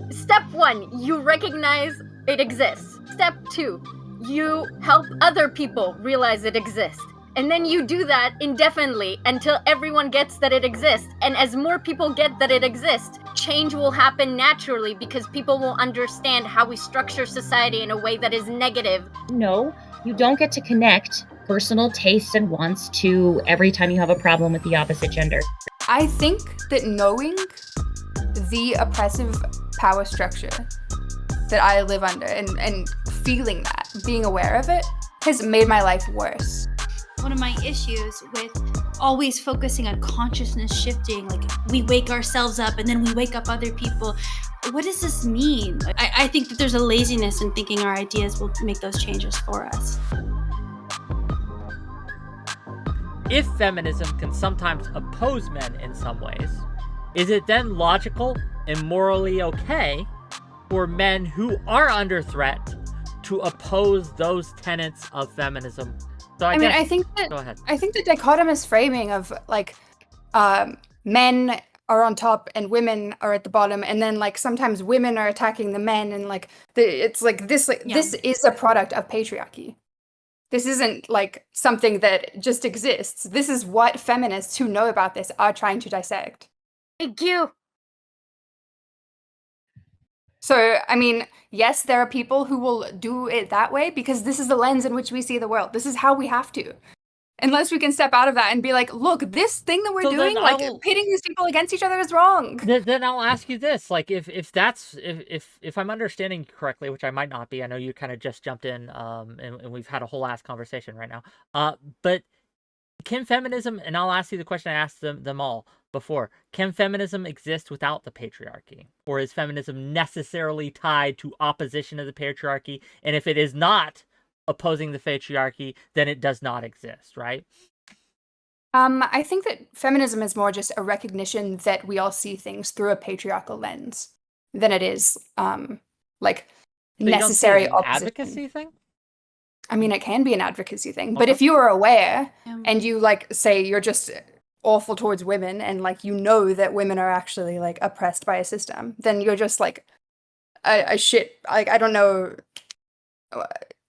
Step 1, you recognize it exists. Step 2, you help other people realize it exists. And then you do that indefinitely until everyone gets that it exists. And as more people get that it exists, change will happen naturally because people will understand how we structure society in a way that is negative. No, you don't get to connect personal tastes and wants to every time you have a problem with the opposite gender. I think that knowing the oppressive power structure that I live under and feeling that, being aware of it, has made my life worse. One of my issues with always focusing on consciousness shifting, like we wake ourselves up and then we wake up other people. What does this mean? I think that there's a laziness in thinking our ideas will make those changes for us. If feminism can sometimes oppose men in some ways, is it then logical and morally okay for men who are under threat to oppose those tenets of feminism? So I think that, go ahead. I think the dichotomous framing of like men are on top and women are at the bottom, and then like sometimes women are attacking the men, and like this is a product of patriarchy. This isn't like something that just exists. This is what feminists who know about this are trying to dissect. Thank you. So, I mean, yes, there are people who will do it that way because this is the lens in which we see the world. This is how we have to. Unless we can step out of that and be like, look, this thing that we're doing, like pitting these people against each other is wrong. Then I'll ask you this, like if I'm understanding correctly, which I might not be, I know you kind of just jumped in, and we've had a whole ass conversation right now. But can feminism, and I'll ask you the question I asked them all before, can feminism exist without the patriarchy? Or is feminism necessarily tied to opposition of the patriarchy? And if it is not opposing the patriarchy, then it does not exist, right? I think that feminism is more just a recognition that we all see things through a patriarchal lens than it is like So necessary you don't see it an opposition. advocacy thing? I mean, it can be an advocacy thing, but Okay. if you are aware and you like say you're just awful towards women and like you know that women are actually like oppressed by a system, then you're just like a shit. Like I don't know.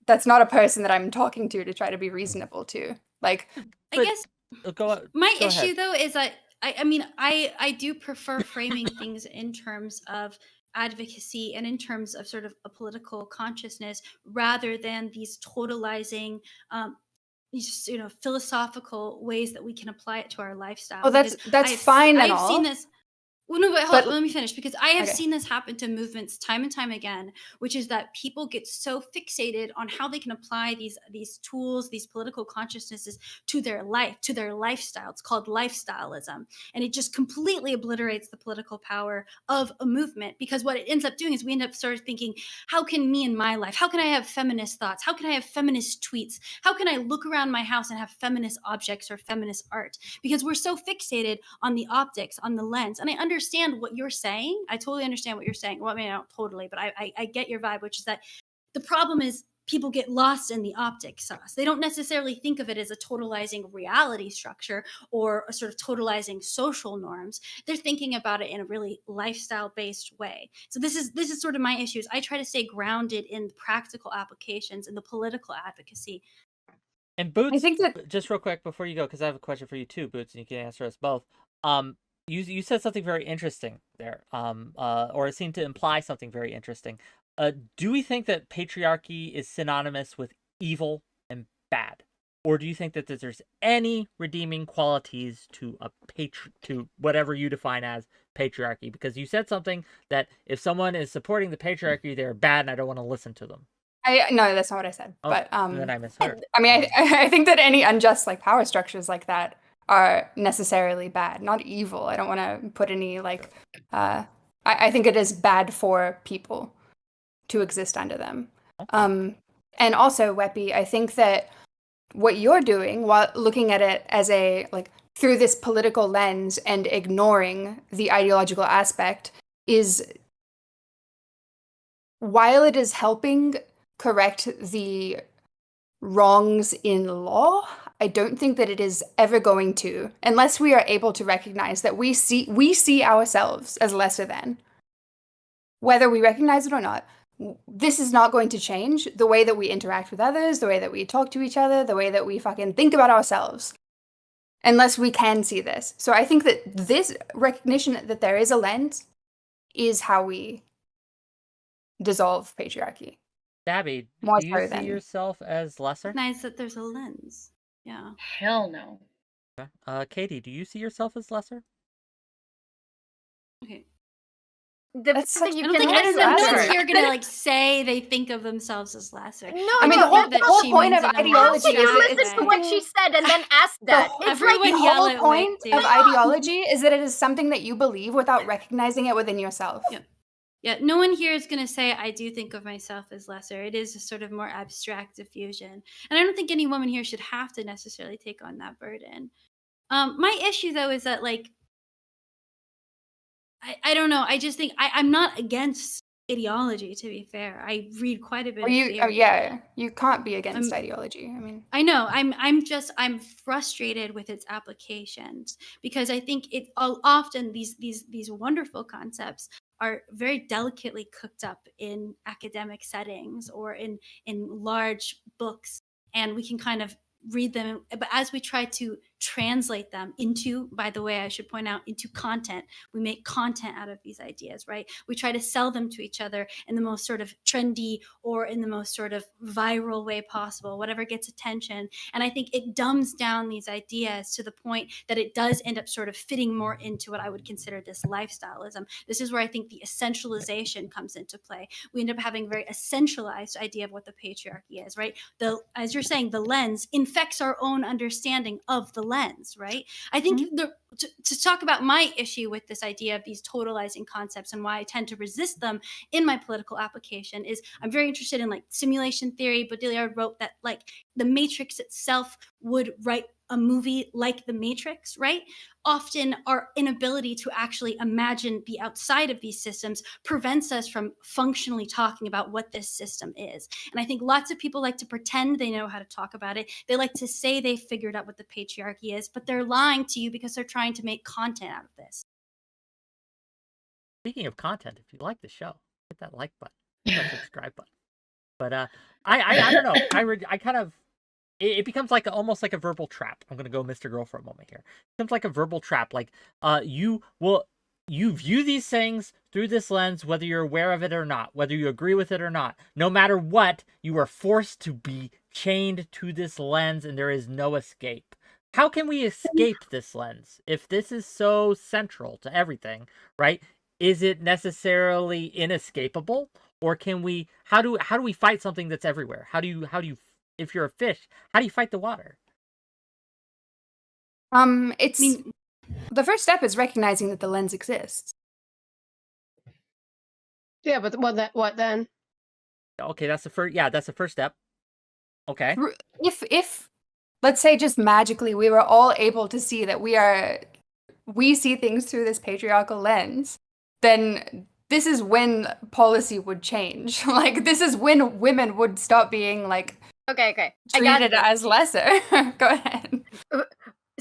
That's not a person that I'm talking to try to be reasonable to. Like, I guess Go my go issue ahead. though is that I do prefer framing things in terms of advocacy and in terms of sort of a political consciousness rather than these totalizing these philosophical ways that we can apply it to our lifestyle. oh, that's fine and I've all. seen this. Well, no, but But- let me finish because I have Okay. seen this happen to movements time and time again, which is that people get so fixated on how they can apply these tools, these political consciousnesses to their life, to their lifestyle. It's called lifestyleism, and it just completely obliterates the political power of a movement because what it ends up doing is we end up sort of thinking, how can me in my life, how can I have feminist thoughts? How can I have feminist tweets? How can I look around my house and have feminist objects or feminist art? Because we're so fixated on the optics, on the lens. And I understand what you're saying. I totally understand what you're saying. Well, I mean, I don't totally, but I get your vibe, which is that the problem is people get lost in the optic sauce. They don't necessarily think of it as a totalizing reality structure or a sort of totalizing social norms. They're thinking about it in a really lifestyle-based way. So this is sort of my issues. I try to stay grounded in practical applications and the political advocacy. And Boots, I think that just real quick before you go, because I have a question for you too, Boots, and you can answer us both. You said something very interesting there, or it seemed to imply something very interesting. Do we think that patriarchy is synonymous with evil and bad, or do you think that there's any redeeming qualities to to whatever you define as patriarchy? Because you said something that if someone is supporting the patriarchy, they're bad, and I don't want to listen to them. no, that's not what I said. Oh, But then I misheard. I mean, I think that any unjust like power structures like that are necessarily bad, not evil. I don't want to put any like I think it is bad for people to exist under them. And also, Weppy, I think that what you're doing while looking at it as a like through this political lens and ignoring the ideological aspect is, while it is helping correct the wrongs in law, I don't think that it is ever going to, unless we are able to recognize that we see ourselves as lesser than. whether we recognize it or not, this is not going to change the way that we interact with others, the way that we talk to each other, the way that we fucking think about ourselves, unless we can see this. So I think that this recognition that there is a lens is how we dissolve patriarchy. Stabby, More do you so see than- yourself as lesser? Recognize that there's a lens. Yeah. Hell no. Okay. Katee, do you see yourself as lesser? Okay. The That's fact that such- you I don't think can I don't know. No lesser. one's here gonna like say they think of themselves as lesser. No, I mean, the no, whole she point means of it in a ideology you is listen it's to what she said and then ask that. whole- It's Everyone like The yell whole at point WhickTV. of ideology is that it is something that you believe without recognizing it within yourself. Yep. Yeah, no one here is going to say, I do think of myself as lesser. It is a sort of more abstract diffusion. And I don't think any woman here should have to necessarily take on that burden. My issue, though, is that, like, I don't know. I just think I'm not against ideology, to be fair. I read quite a bit Or of you, theory. you can't be against ideology. I mean, I know. I'm frustrated with its applications because I think often these wonderful concepts are very delicately cooked up in academic settings or in large books, and we can kind of read them, but as we try to translate them into, by the way, I should point out, into content, we make content out of these ideas, right? We try to sell them to each other in the most sort of trendy or in the most sort of viral way possible, whatever gets attention. And I think it dumbs down these ideas to the point that it does end up sort of fitting more into what I would consider this lifestyleism. This is where I think the essentialization comes into play. We end up having a very essentialized idea of what the patriarchy is, right? As you're saying, the lens infects our own understanding of the lens, right? I think to talk about my issue with this idea of these totalizing concepts and why I tend to resist them in my political application is I'm very interested in like simulation theory. Baudrillard wrote that like the Matrix itself would write a movie like The Matrix, right? Often our inability to actually imagine the outside of these systems prevents us from functionally talking about what this system is. And I think lots of people like to pretend they know how to talk about it. They like to say they figured out what the patriarchy is, but they're lying to you because they're trying to make content out of this. Speaking of content, if you like the show, hit that like button, hit that subscribe button. But I don't know. I kind of it becomes like almost like a verbal trap. I'm gonna go Mr. Girl for a moment here. It becomes like a verbal trap. Like you view these things through this lens, whether you're aware of it or not, whether you agree with it or not. No matter what, you are forced to be chained to this lens, and there is no escape. How can we escape this lens if this is so central to everything, right? Is it necessarily inescapable, or can we? How do we fight something that's everywhere? How do you? If you're a fish, how do you fight the water? It's the first step is recognizing that the lens exists. Yeah, but what then? Okay, that's the first. Yeah, that's the first step. Okay. If let's say just magically we were all able to see that we see things through this patriarchal lens, then this is when policy would change. Like this is when women would stop being like Okay. I got treated as lesser. Go ahead.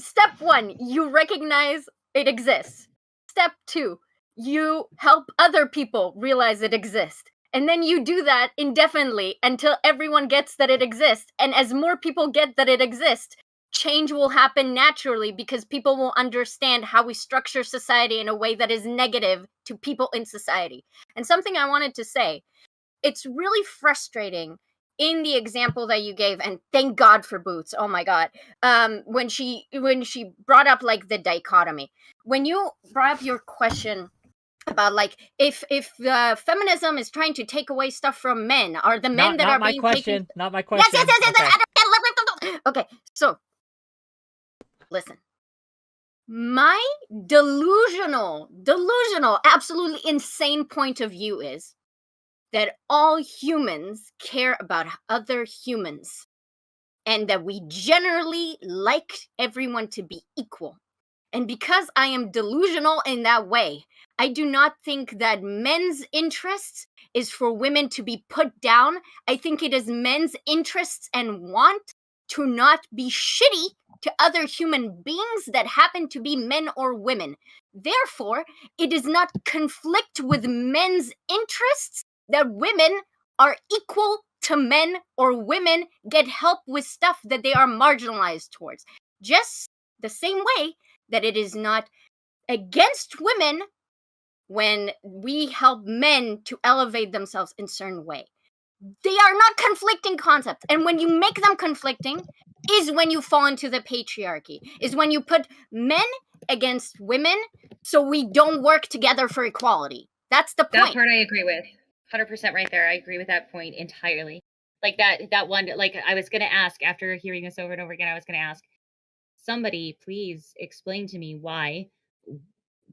Step 1, you recognize it exists. Step 2, you help other people realize it exists. And then you do that indefinitely until everyone gets that it exists. And as more people get that it exists, change will happen naturally because people will understand how we structure society in a way that is negative to people in society. And something I wanted to say, it's really frustrating in the example that you gave, and thank God for Boots, oh my God, when she brought up like the dichotomy. When you brought up your question about like if feminism is trying to take away stuff from men, are the men that are being taken... Not my question. Yes. Okay, so listen. My delusional, absolutely insane point of view is that all humans care about other humans and that we generally like everyone to be equal. And because I am delusional in that way, I do not think that men's interests is for women to be put down. I think it is men's interests and want to not be shitty to other human beings that happen to be men or women. Therefore, it does not conflict with men's interests that women are equal to men or women get help with stuff that they are marginalized towards. Just the same way that it is not against women when we help men to elevate themselves in a certain way. They are not conflicting concepts. And when you make them conflicting is when you fall into the patriarchy, is when you put men against women so we don't work together for equality. That's the point. That part I agree with. 100% right there. I agree with that point entirely. Like that one, like I was going to ask after hearing this over and over again, I was going to ask somebody, please explain to me why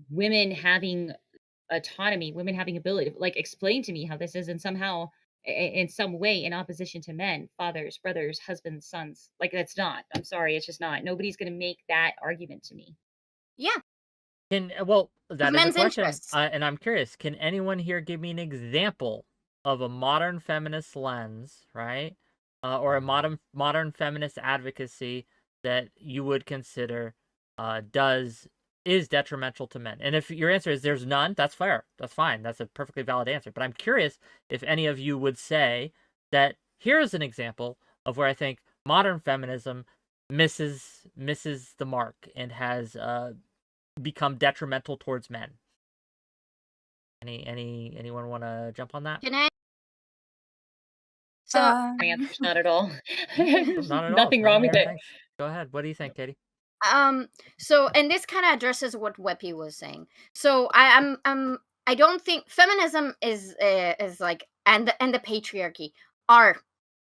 women having autonomy, women having ability, like explain to me how this isn't somehow in some way in opposition to men, fathers, brothers, husbands, sons. Like that's not. I'm sorry, it's just not. Nobody's going to make that argument to me. Yeah. Well, that is a Men's question, interests. and I'm curious. Can anyone here give me an example of a modern feminist lens, right, or a modern feminist advocacy that you would consider is detrimental to men? And if your answer is there's none, that's fair. That's fine. That's a perfectly valid answer. But I'm curious if any of you would say that here's an example of where I think modern feminism misses the mark and has become detrimental towards men. Anyone want to jump on that? Can I? So My answer's not at all. Not at all. Nothing wrong with it. Thanks. Go ahead. What do you think, Katee? so and this kind of addresses what 𝕵𝖎𝖙 was saying. So I don't think feminism is like and the patriarchy are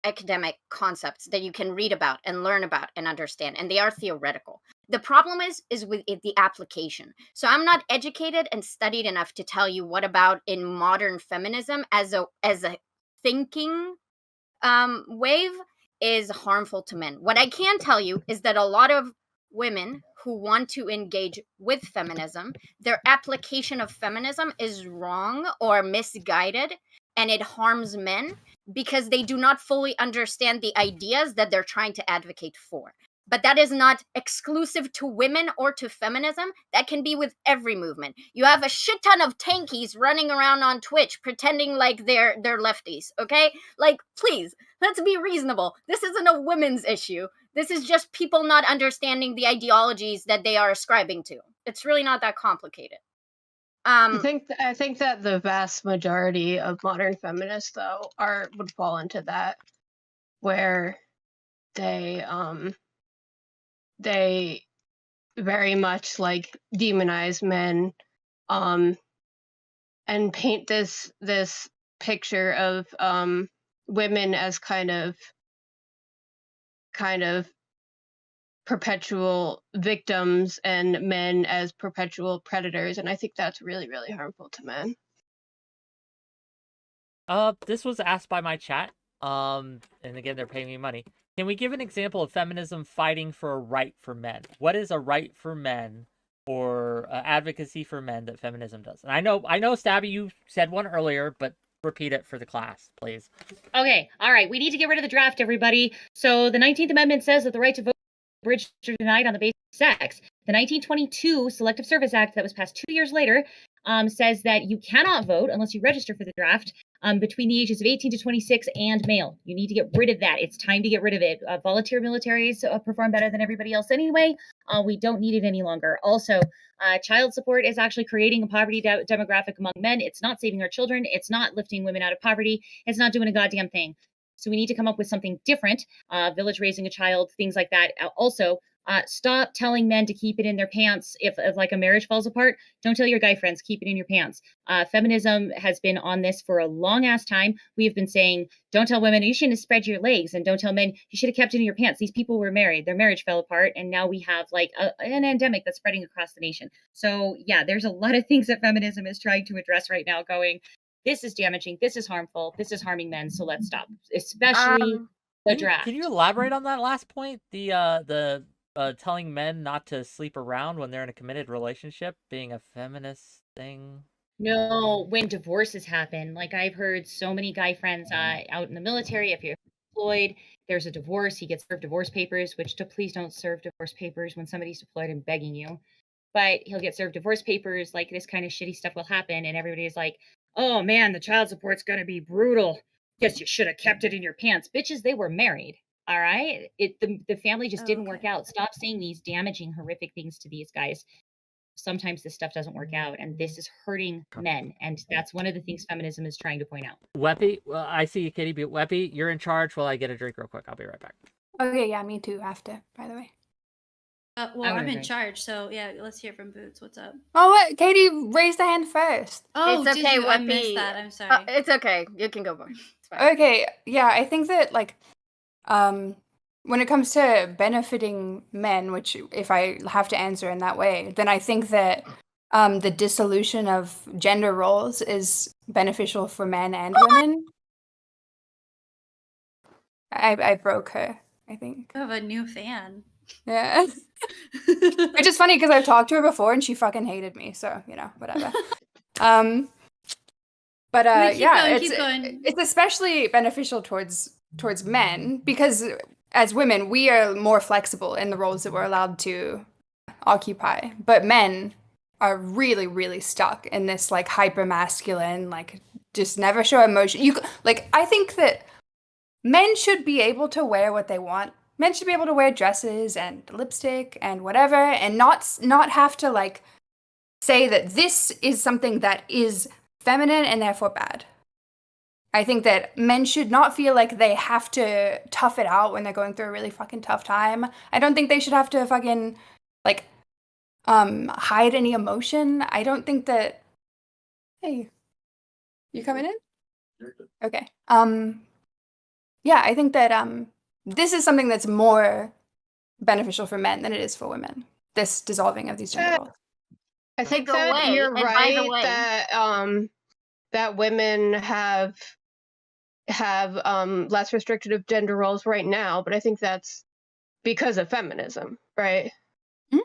academic concepts that you can read about and learn about and understand, and they are theoretical. The problem is with the application. So I'm not educated and studied enough to tell you what about in modern feminism as a thinking wave is harmful to men. What I can tell you is that a lot of women who want to engage with feminism, their application of feminism is wrong or misguided, and it harms men because they do not fully understand the ideas that they're trying to advocate for. But that is not exclusive to women or to feminism. That can be with every movement. You have a shit ton of tankies running around on Twitch pretending like they're lefties, okay? Like, please, let's be reasonable. This isn't a women's issue. This is just people not understanding the ideologies that they are ascribing to. It's really not that complicated. I think that the vast majority of modern feminists, though, would fall into that, where they very much like demonize men, and paint this picture of women as kind of perpetual victims and men as perpetual predators, and I think that's really, really harmful to men. This was asked by my chat. And again, they're paying me money. Can we give an example of feminism fighting for a right for men? What is a right for men or advocacy for men that feminism does? And I know, Stabby, you said one earlier, but repeat it for the class, please. Okay, all right. We need to get rid of the draft, everybody. So the 19th Amendment says that the right to vote is abridged or denied on the basis of sex. The 1922 Selective Service Act that was passed 2 years later says that you cannot vote unless you register for the draft between the ages of 18 to 26 and male. You need to get rid of that. It's time to get rid of it. Volunteer militaries perform better than everybody else anyway. We don't need it any longer. Also, child support is actually creating a poverty demographic among men. It's not saving our children. It's not lifting women out of poverty. It's not doing a goddamn thing. So we need to come up with something different. Village raising a child, things like that. Also, stop telling men to keep it in their pants if like a marriage falls apart. Don't tell your guy friends, keep it in your pants. Feminism has been on this for a long ass time. We have been saying, don't tell women you shouldn't have spread your legs, and don't tell men you should have kept it in your pants. These people were married, their marriage fell apart, and now we have like an endemic that's spreading across the nation. So yeah, there's a lot of things that feminism is trying to address right now, going, this is damaging, this is harmful, this is harming men, so let's stop. Especially the draft. Can you elaborate on that last point? The telling men not to sleep around when they're in a committed relationship being a feminist thing? No, when divorces happen. Like I've heard so many guy friends out in the military, if you're deployed, there's a divorce, he gets served divorce papers, which please don't serve divorce papers when somebody's deployed and begging you. But he'll get served divorce papers, like this kind of shitty stuff will happen, and everybody's like, oh man, the child support's gonna be brutal. Guess you should have kept it in your pants. Bitches, they were married. All right. The family just didn't work out. Stop saying these damaging, horrific things to these guys. Sometimes this stuff doesn't work out, and this is hurting men. And that's one of the things feminism is trying to point out. 𝕵𝖎𝖎, well, I see you, Katee, but 𝕵𝖎𝖎, you're in charge while I get a drink real quick. I'll be right back. Okay, yeah, me too, after, by the way. Well, I'm in charge, so yeah, let's hear from Boots. What's up? Oh, what? Katee raised the hand first. Oh, It's okay, I missed 𝕵𝖎𝖎. that. I'm sorry. It's okay. You can go, boy. It's fine. Okay, yeah, I think that, like, when it comes to benefiting men, which if I have to answer in that way, then I think that the dissolution of gender roles is beneficial for men and women. I broke her, I think. I have a new fan. Yeah. Which is funny because I've talked to her before and she fucking hated me, so, you know, whatever. But Wait, yeah, keep going. it's especially beneficial towards men because as women, we are more flexible in the roles that we're allowed to occupy. But men are really, really stuck in this like hyper masculine, like just never show emotion. I think that men should be able to wear what they want. Men should be able to wear dresses and lipstick and whatever, and not have to like say that this is something that is feminine and therefore bad. I think that men should not feel like they have to tough it out when they're going through a really fucking tough time. I don't think they should have to fucking like hide any emotion. I don't think that. Hey, you coming in? Okay. Yeah, I think that this is something that's more beneficial for men than it is for women. This dissolving of these gender roles. I think Go that away, you're and by the right way- that that women have less restrictive gender roles right now, but I think that's because of feminism, right? Hmm?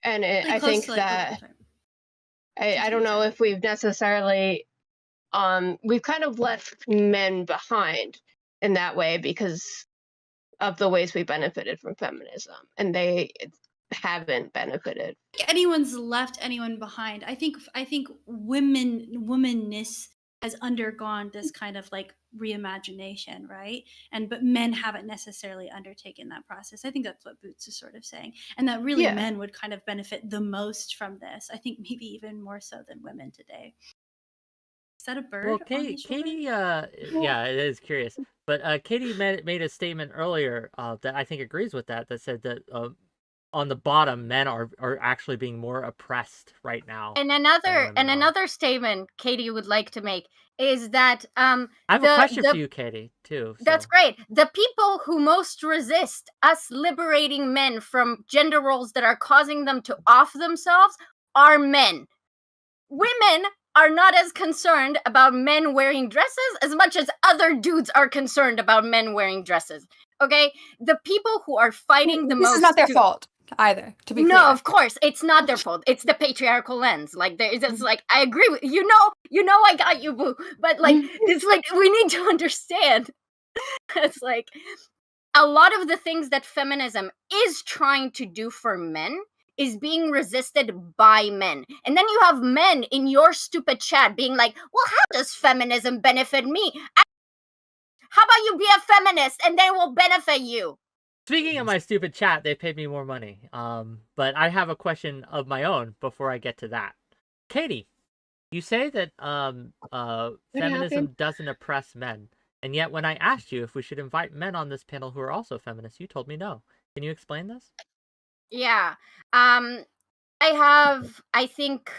And Really I close think to, like, that sorry. I don't know if we've necessarily we've kind of left men behind in that way because of the ways we benefited from feminism, and they haven't benefited. Anyone's left anyone behind. I think womanness has undergone this kind of like reimagination, right? But men haven't necessarily undertaken that process. I think that's what Boots is sort of saying, and that really Yeah. men would kind of benefit the most from this. I think maybe even more so than women today. Is that a bird? Well, on his shoulder? Katee, yeah, it is curious. But Katee made a statement earlier that I think agrees with that said that on the bottom, men are actually being more oppressed right now. And than women are. another statement Katee would like to make is that I have a question for you, Katee, too. That's so- great. The people who most resist us liberating men from gender roles that are causing them to off themselves are men. Women are not as concerned about men wearing dresses as much as other dudes are concerned about men wearing dresses. Okay? The people who are fighting the most. This is not their fault either, to be clear. No, of course, it's not their fault. It's the patriarchal lens. Like, it's just like, I agree with you. Know, I got you, boo. But like, it's like we need to understand. It's like a lot of the things that feminism is trying to do for men is being resisted by men. And then you have men in your stupid chat being like, well, how does feminism benefit me? How about you be a feminist and they will benefit you? Speaking of my stupid chat, they paid me more money. But I have a question of my own before I get to that. Katee, you say that feminism doesn't oppress men, and yet when I asked you if we should invite men on this panel who are also feminists, you told me no. Can you explain this? Yeah. I think,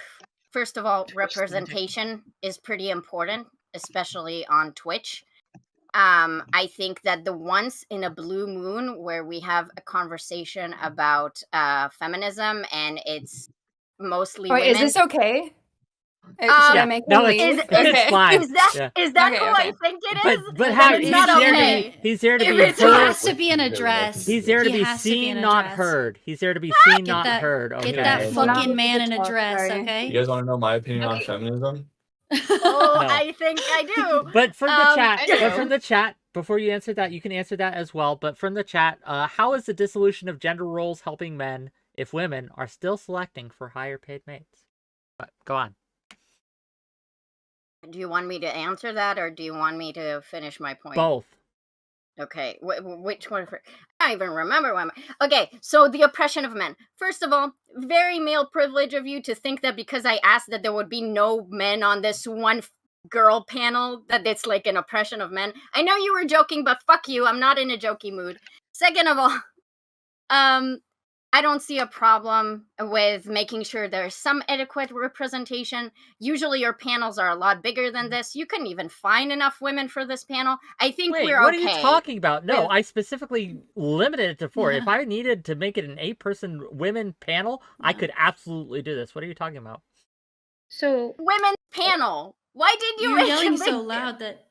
first of all, representation is pretty important, especially on Twitch. I think that the once in a blue moon where we have a conversation about feminism and it's mostly Wait, women. is this okay? Should I make no, them it's- leave? it's fine. Is that Yeah. is that Okay, who okay. I think it is? But Then how it's he's not there okay. to be he's there to It be has heard. to be in a dress. He's there to He be has to be seen, in a not dress. heard. He's there to be seen, not that- heard. Okay. Get that Well, fucking now man we in can a talk, dress, sorry. okay? You guys want to know my opinion on Okay. feminism? Oh, No. I think I do. But from the chat, I know. from the chat, before you answer that, you can answer that as well. But from the chat, how is the dissolution of gender roles helping men if women are still selecting for higher paid mates? But go on. Do you want me to answer that, or do you want me to finish my point? Both. Okay, which one? I don't even remember one. Okay, so the oppression of men. First of all, very male privilege of you to think that because I asked that there would be no men on this one girl panel, that it's like an oppression of men. I know you were joking, but fuck you. I'm not in a jokey mood. Second of all, I don't see a problem with making sure there's some adequate representation. Usually your panels are a lot bigger than this. You couldn't even find enough women for this panel. I think Wait, we're what okay. are you talking about? No, with- I specifically limited it to 4. If I needed to make it an 8-person women panel, I could absolutely do this. What are you talking about? So Women's panel. Why did you You're make yelling it so big? loud that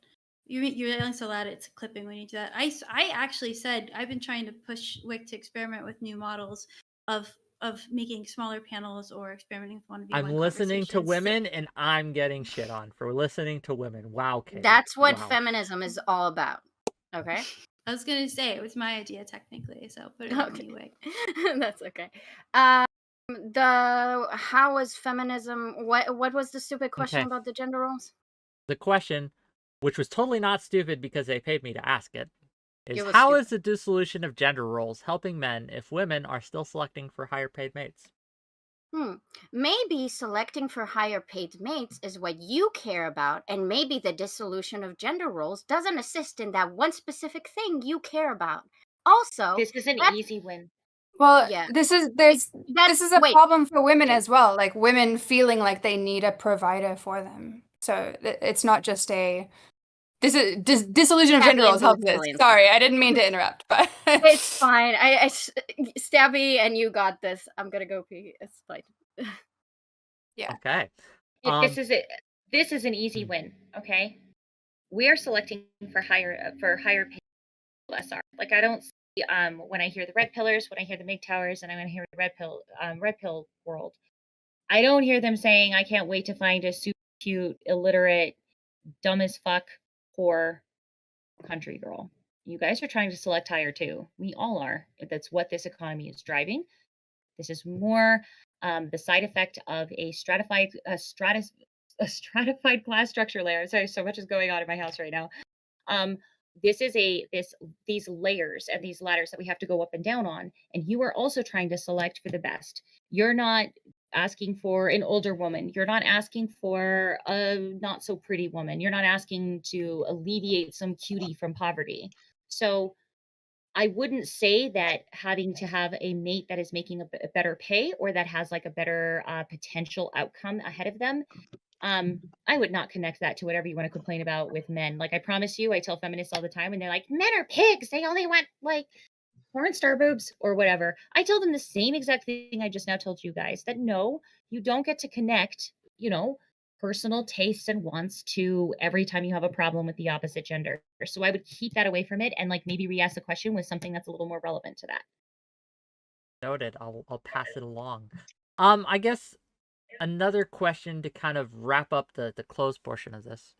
you're yelling so loud it's clipping when you do that. I actually said I've been trying to push Wick to experiment with new models of making smaller panels or experimenting with one of I'm listening to women, and I'm getting shit on for listening to women. Wow, Katee. That's what Wow. feminism is all about. Okay? I was gonna say it was my idea technically, so put it on you, Wick. That's okay. How was feminism? What was the stupid question Okay. about the gender roles? The question, which was totally not stupid because they paid me to ask it, is It was how stupid. is the dissolution of gender roles helping men if women are still selecting for higher paid mates? Maybe selecting for higher paid mates is what you care about, and maybe the dissolution of gender roles doesn't assist in that one specific thing you care about. Also, this is an that- easy win. Well, Yeah. this is a wait. problem for women Okay. as well. Like women feeling like they need a provider for them. So it's not just a dissolution of gender Stabby roles and helps Boots this. will answer. Sorry, I didn't mean to interrupt, but It's fine. Stabby, and you got this. I'm gonna go pee. It's fine. yeah. Okay. This is an easy win. Okay, we are selecting for higher pay SR. Like I don't see when I hear the red pillars, when I hear the MIG towers, and I'm gonna hear the red pill world. I don't hear them saying I can't wait to find a super cute, illiterate, dumb as fuck, poor country girl. You guys are trying to select higher too. We all are. That's what this economy is driving. This is more the side effect of a stratified class structure layer. Sorry, so much is going on in my house right now. This is these layers and these ladders that we have to go up and down on, and you are also trying to select for the best. You're not asking for an older woman. You're not asking for a not so pretty woman. You're not asking to alleviate some cutie from poverty. So I wouldn't say that having to have a mate that is making a better pay or that has like a better potential outcome ahead of them, I would not connect that to whatever you want to complain about with men. Like I promise you, I tell feminists all the time, and they're like, men are pigs. They only want like porn star boobs or whatever. I tell them the same exact thing I just now told you guys, that no, you don't get to connect, personal tastes and wants to every time you have a problem with the opposite gender. So I would keep that away from it and like maybe re-ask the question with something that's a little more relevant to that. Noted. I'll pass it along. I guess another question to kind of wrap up the closed portion of this.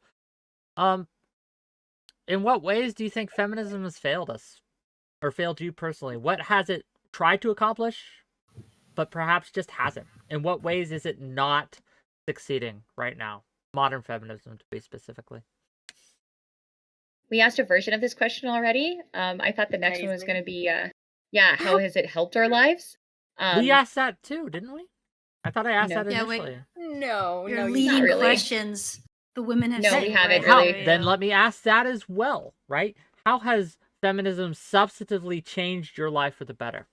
In what ways do you think feminism has failed us? Or failed you personally? What has it tried to accomplish, but perhaps just hasn't? In what ways is it not succeeding right now? Modern feminism, to be specifically. We asked a version of this question already. I thought the next one was going to be, how has it helped our lives? We asked that too, didn't we? I thought I asked No. that Yeah, wait. initially. No, You're no, leading not really. questions. The women have No, said we it haven't right really. away. Then let me ask that as well, right? How has feminism substantively changed your life for the better?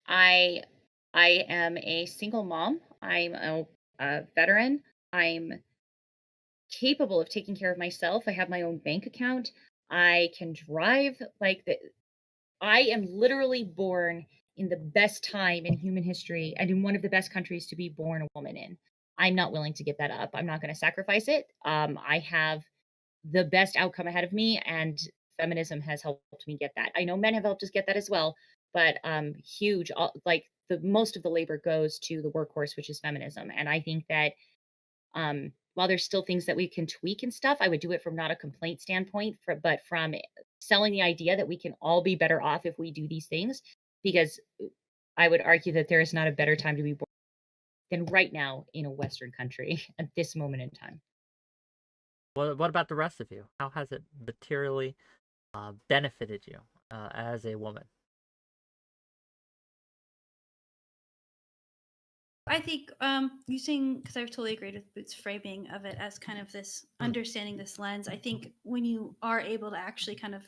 I am a single mom. I'm a veteran. I'm capable of taking care of myself. I have my own bank account. I can drive. I am literally born in the best time in human history and in one of the best countries to be born a woman in. I'm not willing to give that up. I'm not going to sacrifice it. I have the best outcome ahead of me, and feminism has helped me get that. I know men have helped us get that as well, but huge, the most of the labor goes to the workhorse, which is feminism. And I think that while there's still things that we can tweak and stuff, I would do it from not a complaint standpoint, but from selling the idea that we can all be better off if we do these things. Because I would argue that there is not a better time to be born than right now in a Western country at this moment in time. What about the rest of you? How has it materially benefited you as a woman? I think using, because I've totally agreed with Boots' framing of it as kind of this understanding this lens. I think when you are able to actually kind of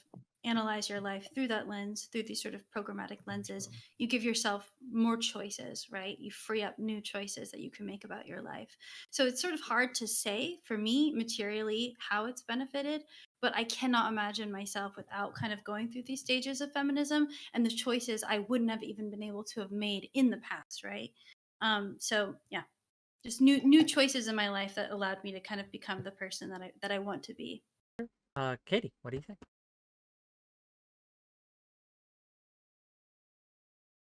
analyze your life through that lens, through these sort of programmatic lenses, you give yourself more choices, right? You free up new choices that you can make about your life. So it's sort of hard to say for me materially how it's benefited, but I cannot imagine myself without kind of going through these stages of feminism and the choices I wouldn't have even been able to have made in the past, right? So yeah, just new choices in my life that allowed me to kind of become the person that I want to be. Katee, what do you think?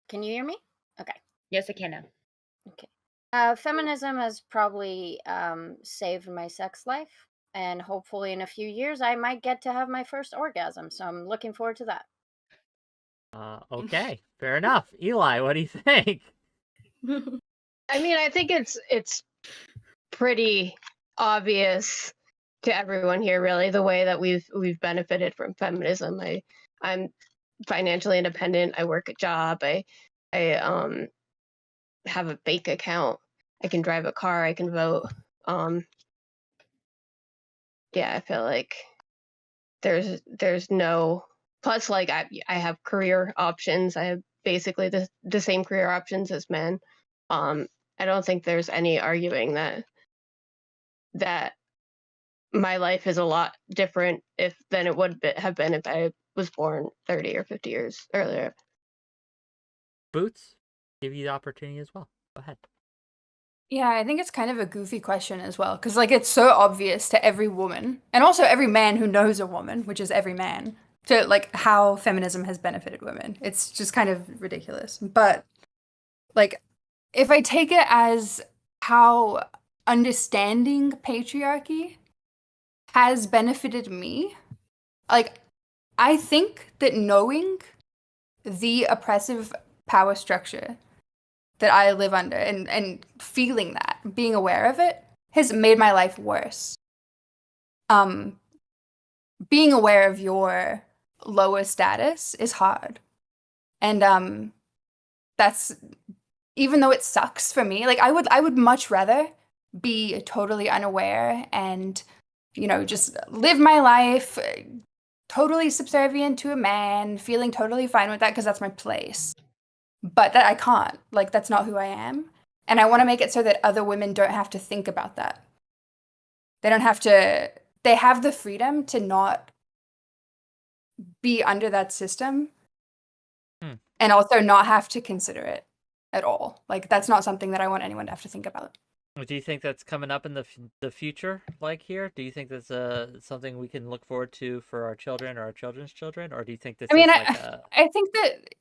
Can you hear me? Okay. Yes, I can now. Okay. Feminism has probably saved my sex life, and hopefully in a few years I might get to have my first orgasm. So I'm looking forward to that. Okay, fair enough. Eli, what do you think? I mean, I think it's pretty obvious to everyone here, really, the way that we've benefited from feminism. I'm financially independent. I work a job. I have a bank account. I can drive a car. I can vote. Yeah, I feel like there's no plus. Like I have career options. I have basically the same career options as men. I don't think there's any arguing that my life is a lot different than it would have been if I was born 30 or 50 years earlier. Boots, give you the opportunity as well. Go ahead. Yeah, I think it's kind of a goofy question as well, because like it's so obvious to every woman, and also every man who knows a woman, which is every man, to like how feminism has benefited women. It's just kind of ridiculous. But like, if I take it as how understanding patriarchy has benefited me, like, I think that knowing the oppressive power structure that I live under and feeling that, being aware of it, has made my life worse. Being aware of your lower status is hard. And that's, even though it sucks for me, like I would much rather be totally unaware and, you know, just live my life totally subservient to a man, feeling totally fine with that because that's my place. But that I can't. Like, that's not who I am. And I want to make it so that other women don't have to think about that. They don't have to, they have the freedom to not be under that system and also not have to consider it at all. Like, that's not something that I want anyone to have to think about. Do you think that's coming up in the future, like here? Do you think that's something we can look forward to for our children or our children's children? Or do you think this is like I think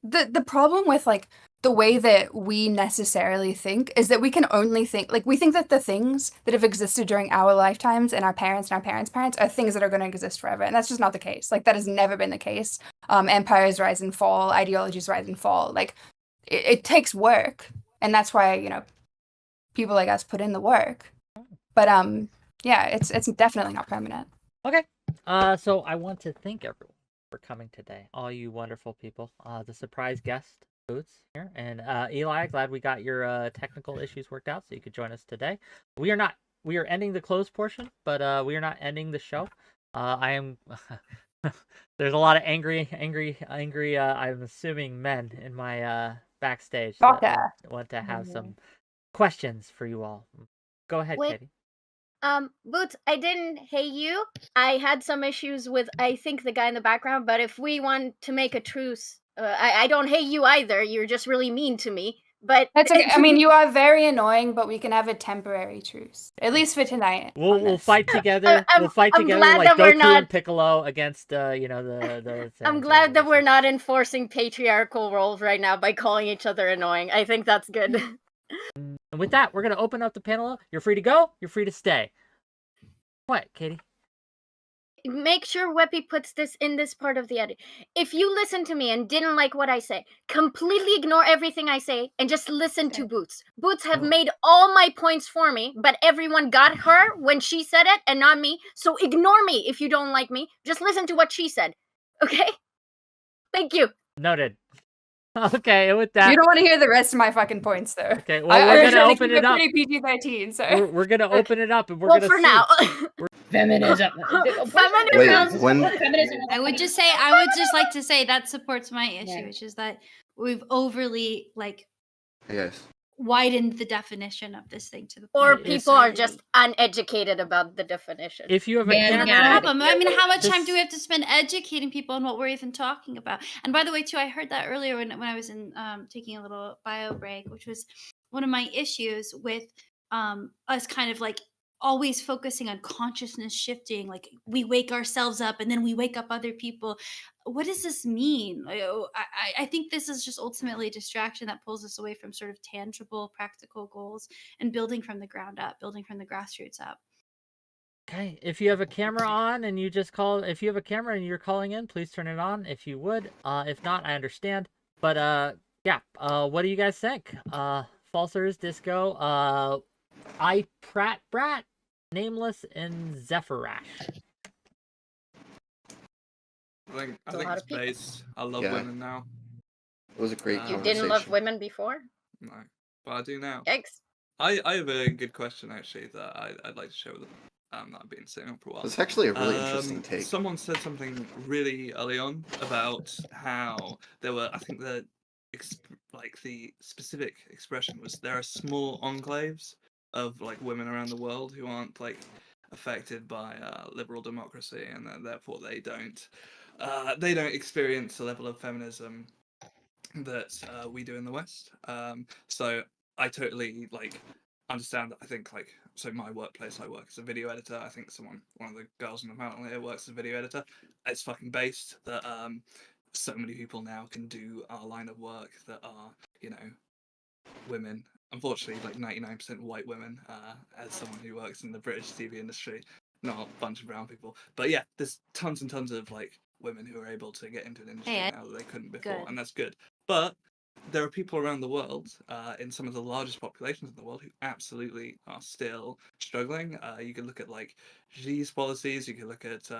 that the problem with like the way that we necessarily think is that we can only think, like we think that the things that have existed during our lifetimes and our parents' parents are things that are going to exist forever. And that's just not the case. Like that has never been the case. Empires rise and fall, ideologies rise and fall. Like it takes work. And that's why, you know, people like us put in the work. But yeah, it's definitely not permanent. Okay. So I want to thank everyone for coming today. All you wonderful people. The surprise guest, Boots, here. And Eli, glad we got your technical issues worked out so you could join us today. We are ending the closed portion, but we are not ending the show. I am there's a lot of angry I'm assuming men in my backstage that want to have some questions for you all. Go ahead, Wait. Katee. Boots, I didn't hate you. I had some issues with, I think, the guy in the background, but if we want to make a truce, I don't hate you either. You're just really mean to me. But that's okay. I mean, you are very annoying, but we can have a temporary truce, at least for tonight. We'll fight together. We'll fight together like Goku and Piccolo against you know the I'm glad that we're not enforcing patriarchal roles right now by calling each other annoying. I think that's good. And with that, we're going to open up the panel. You're free to go. You're free to stay. What, Katie? Make sure Weppy puts this in this part of the edit. If you listen to me and didn't like what I say, completely ignore everything I say and just listen to Boots. Boots have made all my points for me, but everyone got her when she said it and not me. So ignore me if you don't like me. Just listen to what she said. Okay? Thank you. Noted. Okay, with that. You don't want to hear the rest of my fucking points, though. Okay, well, we're gonna open it up. Pretty PG-13, so. We're gonna open it up, and we're Well, gonna for see. now. Feminism. Wait, when- Feminism. I would just like to say that supports my issue, Yeah. which is that we've overly Yes. widened the definition of this thing to the Or point. people are just uneducated about the definition. If you have a Man, camera, yeah. problem. I mean, how much This- time do we have to spend educating people on what we're even talking about? And by the way, too, I heard that earlier when I was in taking a little bio break, which was one of my issues with us kind of always focusing on consciousness shifting. Like we wake ourselves up and then we wake up other people. What does this mean? I think this is just ultimately a distraction that pulls us away from sort of tangible, practical goals and building from the ground up, building from the grassroots up. Okay, if you have a camera on and you just call, if you have a camera and you're calling in, please turn it on if you would. If not, I understand. But yeah, what do you guys think? Falsers, Disco, I Prat Brat, Nameless, and Zephyrash. I think a lot it's of people. based. I love Yeah. women now. It was a great You You conversation. didn't love women before? No, but I do now. Yikes. I have a good question actually that I'd like to share with them. That I've been sitting on for a while. It's actually a really interesting take. Someone said something really early on about how there were, I think the specific expression was there are small enclaves of women around the world who aren't affected by liberal democracy, and therefore they don't experience the level of feminism that we do in the West. So I totally understand that. I think so my workplace, I work as a video editor. I think one of the girls in the panel here works as a video editor. It's fucking based that so many people now can do our line of work that are women. Unfortunately, 99% white women. As someone who works in the British TV industry, not a bunch of brown people. But yeah, there's tons and tons of women who are able to get into an industry now that they couldn't before, Good. and that's good. But there are people around the world, in some of the largest populations in the world, who absolutely are still struggling. You could look at Xi's policies, you could look at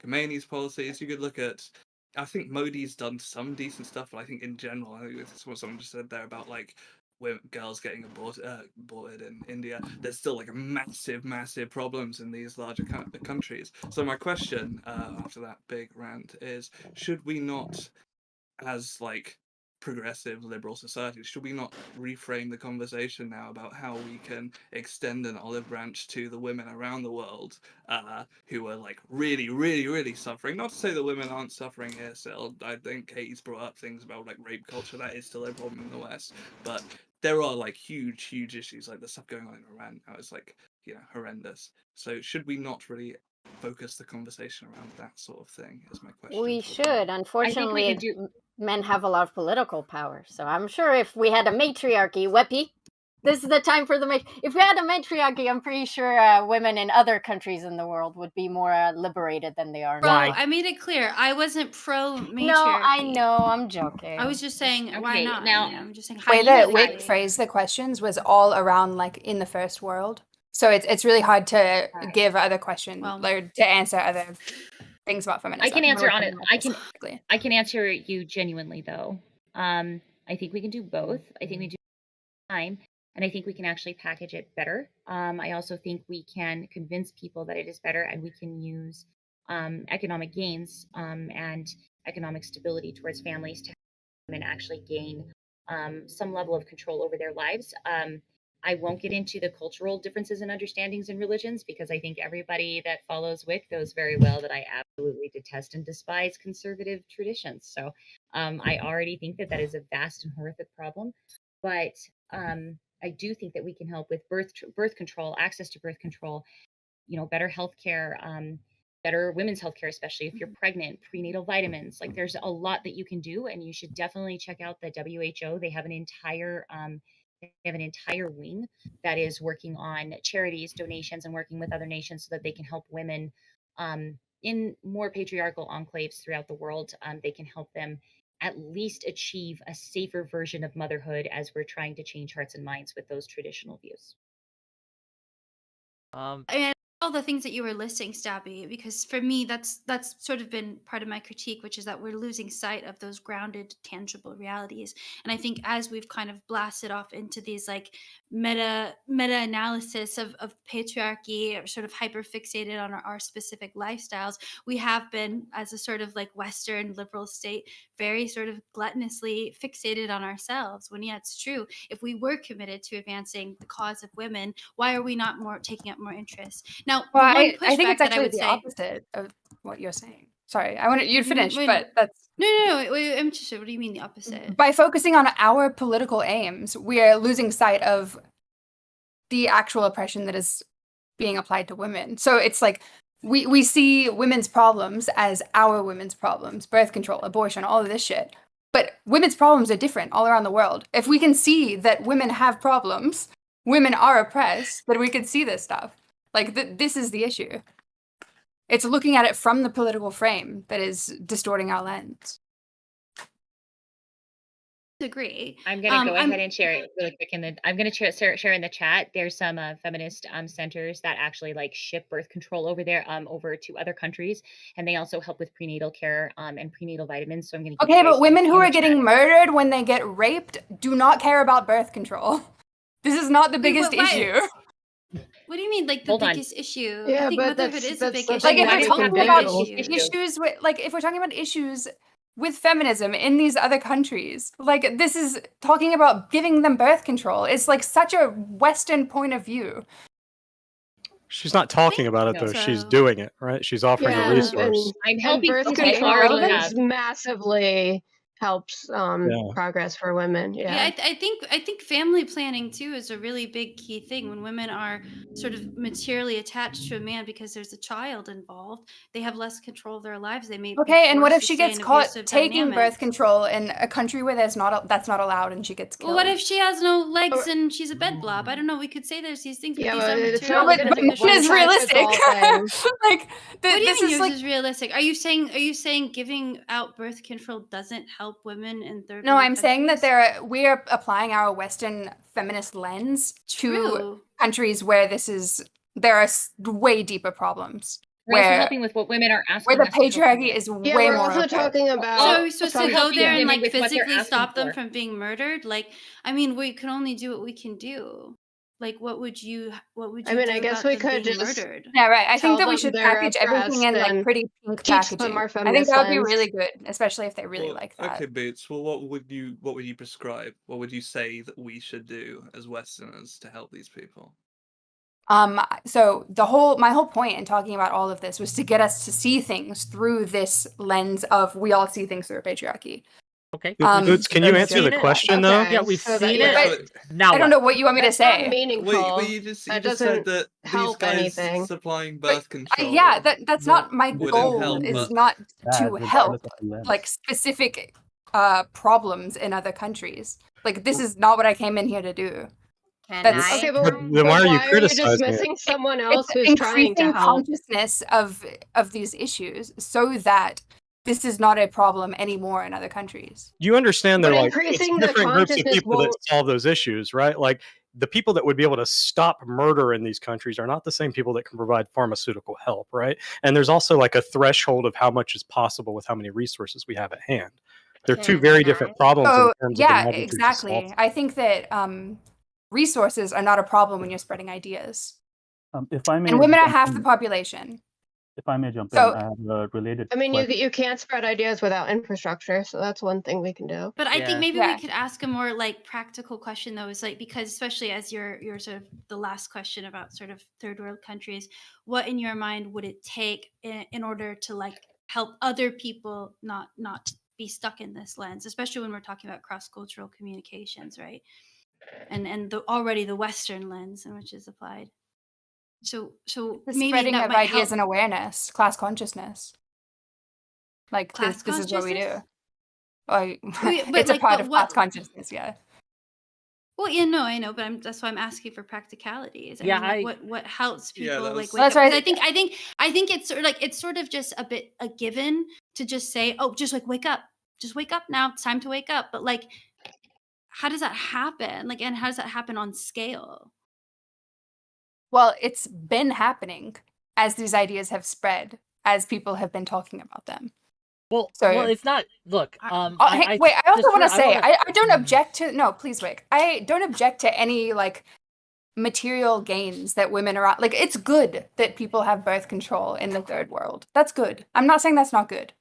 Khomeini's policies, you could look at, I think Modi's done some decent stuff, but I think in general, I think this is what someone just said there about girls getting aborted in India. There's still massive problems in these larger countries. So my question after that big rant is, should we not, as progressive liberal society, should we not reframe the conversation now about how we can extend an olive branch to the women around the world who are really suffering? Not to say that women aren't suffering here still. I think Kate's brought up things about rape culture. That is still a problem in the West, but there are huge issues, the stuff going on in Iran now is horrendous. So should we not really focus the conversation around that sort of thing, is my question. We for the should. panel. Unfortunately, do- men have a lot of political power. So I'm sure if we had a matriarchy, Weppy, this is the time for the if we had a matriarchy, I'm pretty sure women in other countries in the world would be more liberated than they are Bro, now. I made it clear. I wasn't pro matriarchy. No, I know. I'm joking. I was just saying, why Okay, not? now- I'm just saying, The way that hypothetically. Wick phrased the questions was all around in the first world. So it's really hard to give other questions, Well- to answer other things about feminism. I can answer We're on it. looking I at can- this specifically. I can answer you genuinely though. I think we can do both. I think we do time, and I think we can actually package it better. I also think we can convince people that it is better, and we can use economic gains and economic stability towards families to help women actually gain some level of control over their lives. I won't get into the cultural differences and understandings in religions, because I think everybody that follows Wick knows very well that I absolutely detest and despise conservative traditions. So I already think that that is a vast and horrific problem. But I do think that we can help with birth control, access to birth control, better healthcare, better women's healthcare, especially if you're pregnant, prenatal vitamins. There's a lot that you can do, and you should definitely check out the WHO. They have an entire have an entire wing that is working on charities, donations, and working with other nations so that they can help women in more patriarchal enclaves throughout the world. They can help them at least achieve a safer version of motherhood as we're trying to change hearts and minds with those traditional views. And all the things that you were listing, Stabby, because for me that's sort of been part of my critique, which is that we're losing sight of those grounded, tangible realities. And I think as we've kind of blasted off into these like meta analysis of patriarchy, or sort of hyper fixated on our specific lifestyles, we have been, as a sort of like Western liberal state, very sort of gluttonously fixated on ourselves. When, yeah, it's true, if we were committed to advancing the cause of women, why are we not more taking up more interest? Now, Well, the one I think pushback it's that I actually would the say, opposite of what you're saying. Sorry, I wanted you to What do you mean- finish, wait, but that's no, wait, I'm interested. What do you mean the opposite? by focusing on our political aims, we are losing sight of the actual oppression that is being applied to women. So it's like we see women's problems as our women's problems, birth control, abortion, all of this shit. But women's problems are different all around the world. If we can see that women have problems, women are oppressed, then we can see this stuff. Like, this is the issue. It's looking at it from the political frame that is distorting our lens. Agree. I'm going to go ahead and share it really quick. I'm going to share in the chat. There's some feminist centers that actually like ship birth control over there, over to other countries. And they also help with prenatal care and prenatal vitamins. So I'm going to Okay, but women who are getting murdered when they get raped do not care about birth control. This is not the biggest issue. What do you mean, like the biggest issue? Yeah, I think but motherhood is a big that's issue. Like, if Why we're do talking you about have issues with, like, if we're talking about issues with feminism in these other countries, like, this is talking about giving them birth control. It's like such a Western point of view. She's not talking about it though. She's doing it, right? She's offering a resource. I'm helping birth people control already have. massively helps progress for women. Yeah, I think family planning too is a really big key thing. When women are sort of materially attached to a man because there's a child involved, they have less control of their lives. They may be Okay, and what if forced to she stay gets in caught abusive taking birth dynamics. control in a country where that's not allowed and she gets killed? Well, what if she has no legs and she's a bed blob? I don't know. We could say there's these things, but Yeah, these well, are it's material. not gonna be It is realistic. Like, What do you this mean is yours like, is realistic? Are you saying giving out birth control doesn't help women in third no, world I'm saying that countries? we are applying our Western feminist lens to True. countries where there are way deeper problems. We're also Where helping with what women are asking the us to help them patriarchy with. is Yeah, way we're more also oppressed. talking about. So are we supposed to go helping there and women like with what they're physically stop asking them for. from being murdered? Like, I mean, we can only do what we can do. Like, what would you I mean, do I guess about we them could being just murdered? Yeah, right. I tell think that we them should they're package everything in oppressed like and pretty pink teach them packaging. our I think feminist that would be lens. really good, especially if they really Well, like that. okay, Boots. Well, what would you prescribe? What would you say that we should do as Westerners to help these people? So my whole point in talking about all of this was to get us to see things through this lens of we all see things through a patriarchy. Okay. Boots, can you We've answer seen the it. question though? Yeah, we've so that- seen yeah. it. Now I don't what? know what you want me to That's not say. meaningful. Wait, you just That said doesn't that these help guys anything. supplying birth control. Yeah, that's not my wouldn't goal. help, Is but not to regardless help of the lens. like specific problems in other countries. Like, this is not what I came in here to do. Can That's- I? Okay, But then why are you criticizing it? dismissing someone else It's who's trying to increasing help? consciousness of these issues so that this is not a problem anymore in other countries. You understand But they're like it's increasing the different groups of consciousness people that won't- solve those issues, right? Like the people that would be able to stop murder in these countries are not the same people that can provide pharmaceutical help, right? And there's also like a threshold of how much is possible with how many resources we have at hand. They're two very different problems So in terms of the yeah, magnitude to exactly. solve. I think that resources are not a problem when you're spreading ideas. If I may, And women are jump half in- the population. If I may jump So- in, I have a related. I mean, question. you can't spread ideas without infrastructure, so that's one thing we can do. But I Yeah. think maybe Yeah. we could ask a more like practical question though, is like, because especially as your sort of the last question about sort of third world countries, what in your mind would it take in order to like help other people not be stuck in this lens, especially when we're talking about cross-cultural communications, right? And already the Western lens in which is applied. So The maybe spreading that of might ideas help. and awareness, class consciousness. Like Class this is what we do. consciousness? Like, Wait, but it's a like, part but of what- class consciousness, yeah. Well, yeah, no, I know, but that's why I'm asking for practicalities. I Yeah, mean, like, what helps Yeah, people that like was. wake up? That's why Because I think it's sort of like it's sort of just a bit a given to just say, oh, just like wake up, just wake up now. It's time to wake up. But like, how does that happen? Like, and how does that happen on scale? Well, it's been happening as these ideas have spread, as people have been talking about them. well, So it's not. Look, hey, wait, I also want to say, wanna- I don't object to, no, please, Wick. I don't object to any, like, material gains that women are, like, it's good that people have birth control in the third world. That's good. I'm not saying that's not good.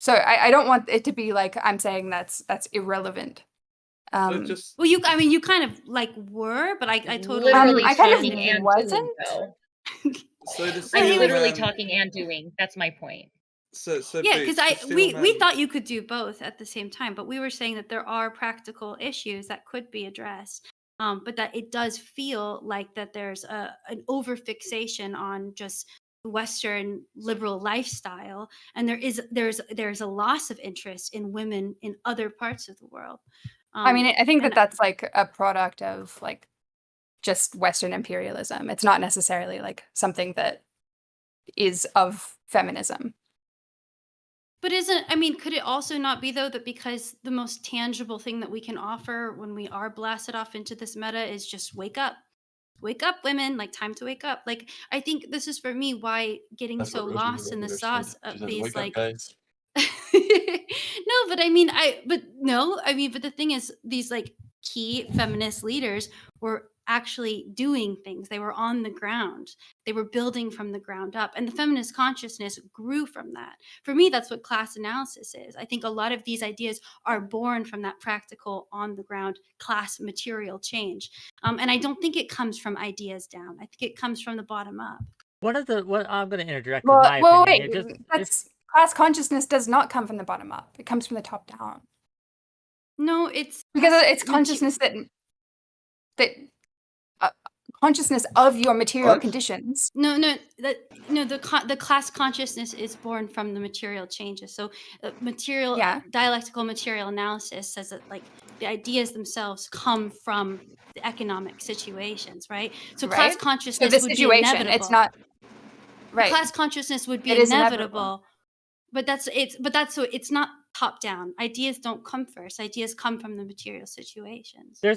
So I don't want it to be like I'm saying that's irrelevant. So just Well, I mean, you kind of like were, but I totally. Literally I kind of talking and wasn't. doing, though. so the I'm steel literally man. talking and doing. That's my point. So Yeah, Boots, because the steel we man- thought you could do both at the same time, but we were saying that there are practical issues that could be addressed, but that it does feel like that there's an over fixation on just Western liberal lifestyle, and there's a loss of interest in women in other parts of the world. I mean, I think that and- that's like a product of like just Western imperialism. It's not necessarily like something that is of feminism. But could it also not be, though, that because the most tangible thing that we can offer when we are blasted off into this meta is just wake up, women, like time to wake up. Like, I think this is for me why getting so lost in the sauce of these, like, guys. no, but I mean, but the thing is, these like key feminist leaders were actually doing things. They were on the ground. They were building from the ground up. And the feminist consciousness grew from that. For me, that's what class analysis is. I think a lot of these ideas are born from that practical, on the ground class material change. And I don't think it comes from ideas down. I think it comes from the bottom up. what I'm going to interject Well, with my opinion wait, here. that's class consciousness does not come from the bottom up. It comes from the top down. No, it's Because it's consciousness that consciousness of your material What? conditions. The class consciousness is born from the material changes. So dialectical material analysis says that like the ideas themselves come from the economic situations, right? So class Right? consciousness So the would situation, be inevitable. it's not right. Class consciousness would be It is inevitable. But it's not top down. Ideas don't come first. Ideas come from the material situations. You're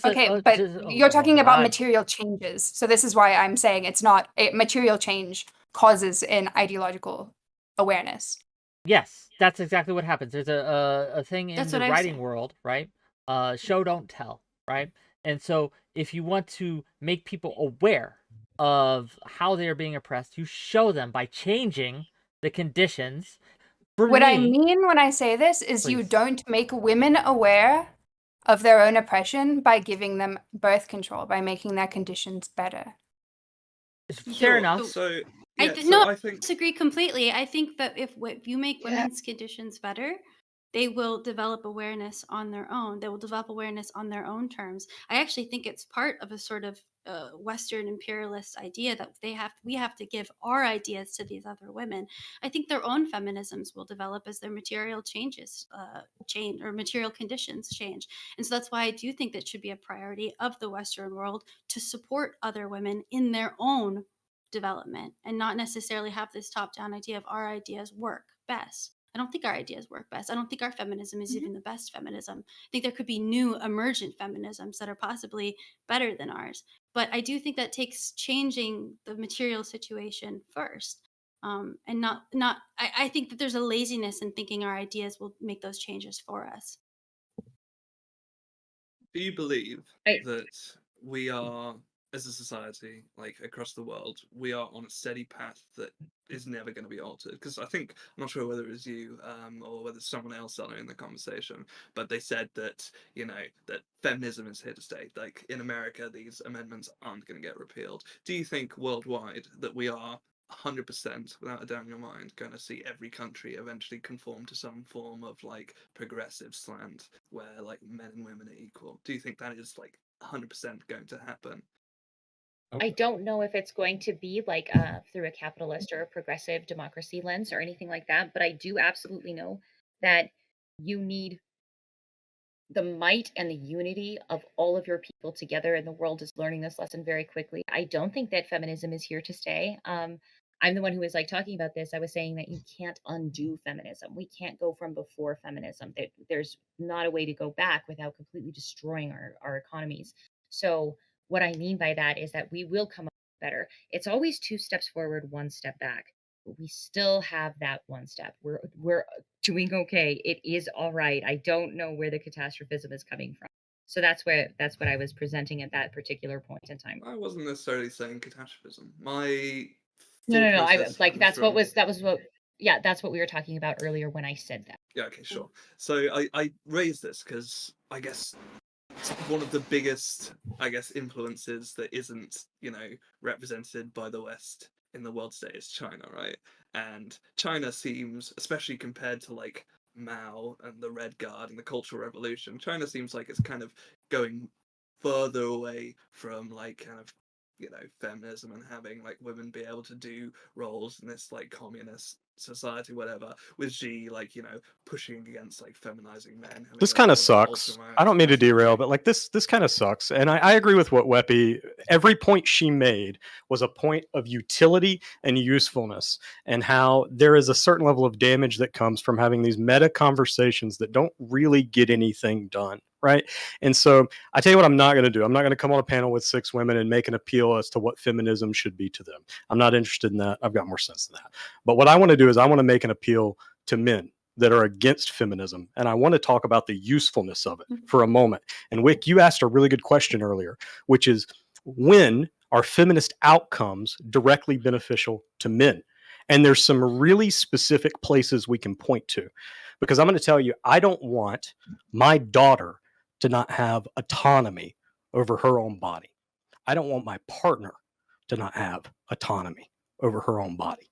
talking about God. material changes. So this is why I'm saying it's not a material change causes an ideological awareness. Yes, that's exactly what happens. There's a thing in That's the what I'm writing saying. world, right? Show don't tell, right? And so if you want to make people aware of how they are being oppressed, you show them by changing the conditions. What I mean when I say this is you don't make women aware of their own oppression by giving them birth control, by making their conditions better. Fair enough. So I I think disagree completely. I think that if you make women's conditions better, they will develop awareness on their own. They will develop awareness on their own terms. I actually think it's part of a sort of Western imperialist idea that we have to give our ideas to these other women. I think their own feminisms will develop as their material changes change, or material conditions change. And so that's why I do think that should be a priority of the Western world to support other women in their own development, and not necessarily have this top-down idea of our ideas work best. I don't think our ideas work best. I don't think our feminism is even the best feminism. I think there could be new emergent feminisms that are possibly better than ours. But I do think that takes changing the material situation first. And I think that there's a laziness in thinking our ideas will make those changes for us. do you believe that we are, as a society, like across the world, we are on a steady path that is never going to be altered? Because I think, I'm not sure whether it was you or whether someone else in the conversation, but they said that, that feminism is here to stay. Like in America, these amendments aren't going to get repealed. Do you think worldwide that we are 100%, without a doubt in your mind, going to see every country eventually conform to some form of like progressive slant where like men and women are equal? Do you think that is like 100% going to happen? I don't know if it's going to be like through a capitalist or a progressive democracy lens or anything like that, but I do absolutely know that you need the might and the unity of all of your people together, and the world is learning this lesson very quickly. I don't think that feminism is here to stay. I'm the one who was like talking about this. I was saying that you can't undo feminism. We can't go from before feminism. There's not a way to go back without completely destroying our economies. So what I mean by that is that we will come up better. It's always 2 steps forward, 1 step back. But we still have that 1 step. We're doing okay. It is all right. I don't know where the catastrophism is coming from. So that's what I was presenting at that particular point in time. I wasn't necessarily saying catastrophism. My No. I process like comes that's what from- was that was what yeah, that's what we were talking about earlier when I said that. Yeah, okay, sure. So I raised this because I guess it's one of the biggest, I guess, influences that isn't, represented by the West in the world today is China, right? And China seems, especially compared to like Mao and the Red Guard and the Cultural Revolution, China seems like it's kind of going further away from like kind of feminism and having like women be able to do roles in this like communist society, whatever, with Xi like pushing against like feminizing men. This kind of sucks. I don't mean to derail, but like this kind of sucks. And I agree with what WhickTV, every point she made was a point of utility and usefulness, and how there is a certain level of damage that comes from having these meta conversations that don't really get anything done. Right. And so I tell you what, I'm not going to do. I'm not going to come on a panel with 6 women and make an appeal as to what feminism should be to them. I'm not interested in that. I've got more sense than that. But what I want to do is I want to make an appeal to men that are against feminism. And I want to talk about the usefulness of it for a moment. And Wick, you asked a really good question earlier, which is, when are feminist outcomes directly beneficial to men? And there's some really specific places we can point to, because I'm going to tell you, I don't want my daughter to not have autonomy over her own body. I don't want my partner to not have autonomy over her own body.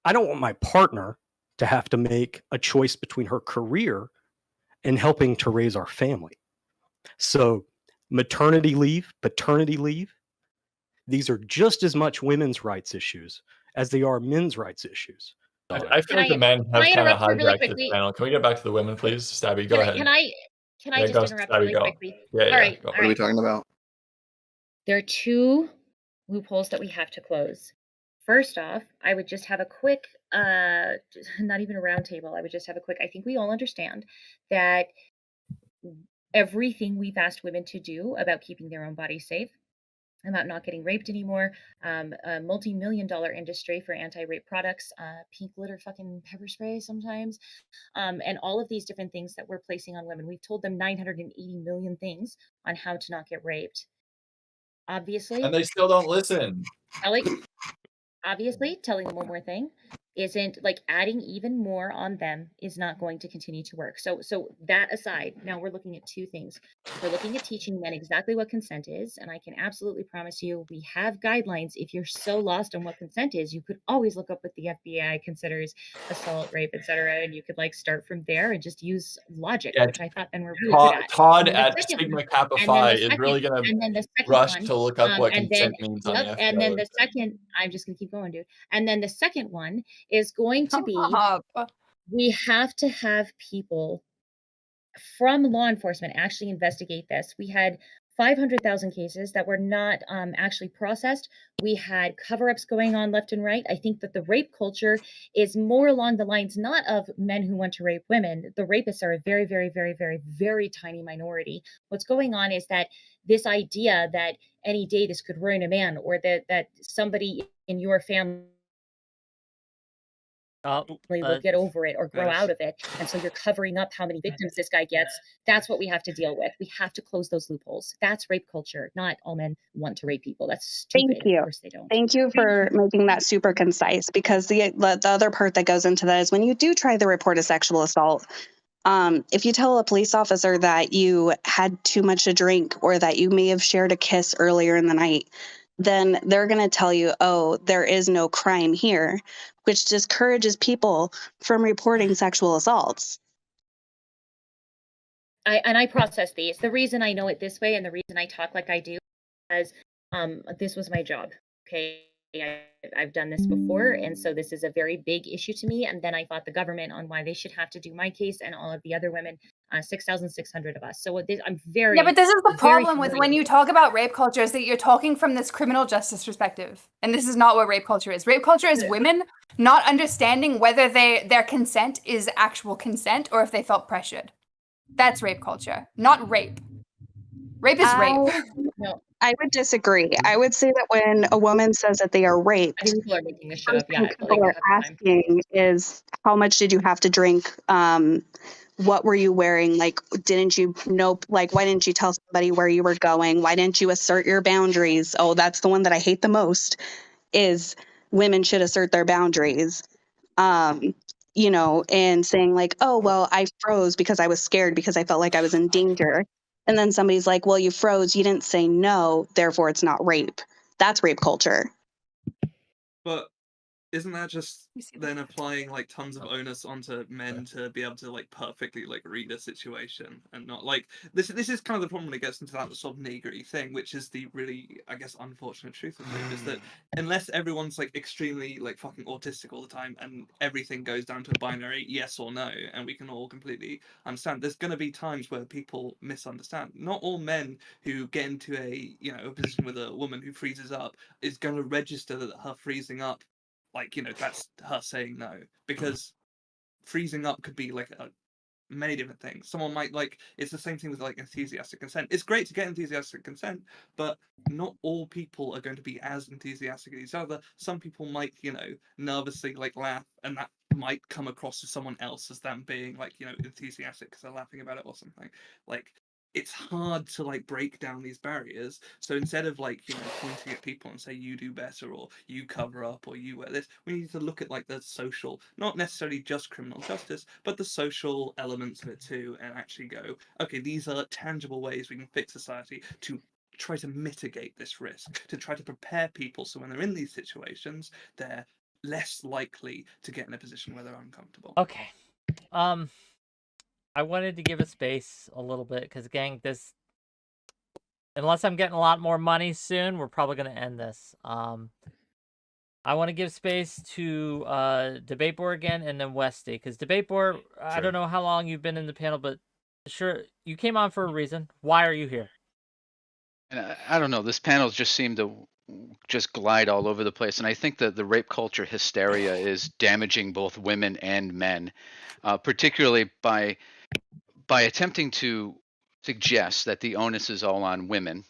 I don't want my partner to have to make a choice between her career and helping to raise our family. So maternity leave, paternity leave, these are just as much women's rights issues as they are men's rights issues. I feel like the men have kind of hijacked this panel. Can we get back to the women, please? Stabby, go ahead. Can I Yeah, just go, interrupt Stabby, really go. quickly? Yeah, All right. go. What are we talking about? There are 2 loopholes that we have to close. First off, I would just have a quick, not even a round table. I would just have a quick, I think we all understand that everything we've asked women to do about keeping their own bodies safe, about not getting raped anymore, a multi-million-dollar industry for anti-rape products, pink glitter fucking pepper spray sometimes, and all of these different things that we're placing on women. We've told them 980 million things on how to not get raped. Obviously. And they still don't listen. Obviously, telling them one more thing isn't like adding even more on them is not going to continue to work. So that aside, now we're looking at 2 things. We're looking at teaching men exactly what consent is, and I can absolutely promise you we have guidelines. If you're so lost on what consent is, you could always look up what the FBI considers assault, rape, etc., and you could like start from there and just use logic, which I thought then we're really good at. Todd at Sigma Kappa Phi is really going to rush to look up what consent means on the FBI. And then the second, I'm just going to keep going, dude. And then the second one is going to be, we have to have people from law enforcement actually investigate this. We had 500,000 cases that were not actually processed. We had cover-ups going on left and right. I think that the rape culture is more along the lines not of men who want to rape women. The rapists are a very, very, very, very, very tiny minority. What's going on is that this idea that any day this could ruin a man, or that somebody in your family will get over it or grow out of it, and so you're covering up how many victims this guy gets. That's what we have to deal with. We have to close those loopholes. That's rape culture, not all men want to rape people. That's stupid. Thank you. Of course they don't. Thank you for making that super concise, because the other part that goes into that is when you do try to report a sexual assault, if you tell a police officer that you had too much to drink or that you may have shared a kiss earlier in the night, then they're going to tell you, oh, there is no crime here, which discourages people from reporting sexual assaults. I process these. The reason I know it this way and the reason I talk like I do is this was my job. Okay. I've done this before, and so this is a very big issue to me. And then I fought the government on why they should have to do my case and all of the other women, 6,600 of us. So I'm very Yeah, but this is the very problem with familiar when you talk about rape culture is that you're talking from this criminal justice perspective. And this is not what rape culture is. Rape culture is women not understanding whether their consent is actual consent or if they felt pressured. That's rape culture, not rape. Rape is rape. No, I would disagree. I would say that when a woman says that they are I raped, think people are making this shit first up. Yeah, thing I feel people like are half the time. asking is, how much did you have to drink? What were you wearing? Like, didn't you know, like, why didn't you tell somebody where you were going? Why didn't you assert your boundaries? Oh, that's the one that I hate the most, is women should assert their boundaries. You know, and saying like, oh, well, I froze because I was scared because I felt like I was in danger. And then somebody's like, well, you froze, you didn't say no, therefore it's not rape. That's rape culture. But isn't that just then applying like tons of onus onto men to be able to like perfectly like read a situation and not like this is kind of the problem when it gets into that sort of niggery thing, which is the really, I guess, unfortunate truth of rape is that unless everyone's like extremely like fucking autistic all the time and everything goes down to a binary yes or no and we can all completely understand, there's going to be times where people misunderstand. Not all men who get into a a position with a woman who freezes up is going to register that her freezing up, like, that's her saying no, because freezing up could be like many different things. Someone might it's the same thing with like enthusiastic consent. It's great to get enthusiastic consent, but not all people are going to be as enthusiastic as each other. Some people might, nervously like laugh, and that might come across to someone else as them being like, enthusiastic because they're laughing about it or something. Like, it's hard to like break down these barriers. So instead of like pointing at people and say you do better or you cover up or you wear this, we need to look at like the social, not necessarily just criminal justice, but the social elements of it too, and actually go, okay, these are tangible ways we can fix society to try to mitigate this risk, to try to prepare people so when they're in these situations they're less likely to get in a position where they're uncomfortable. Okay. I wanted to give a space a little bit because, gang, this, unless I'm getting a lot more money soon, we're probably going to end this. I want to give space to 𝕵𝖎𝖎𝖙 again and then Westy, because 𝕵𝖎𝖎𝖙, I don't know how long you've been in the panel, but sure, you came on for a reason. Why are you here? And I don't know, this panel just seemed to just glide all over the place. And I think that the rape culture hysteria is damaging both women and men, particularly by attempting to suggest that the onus is all on women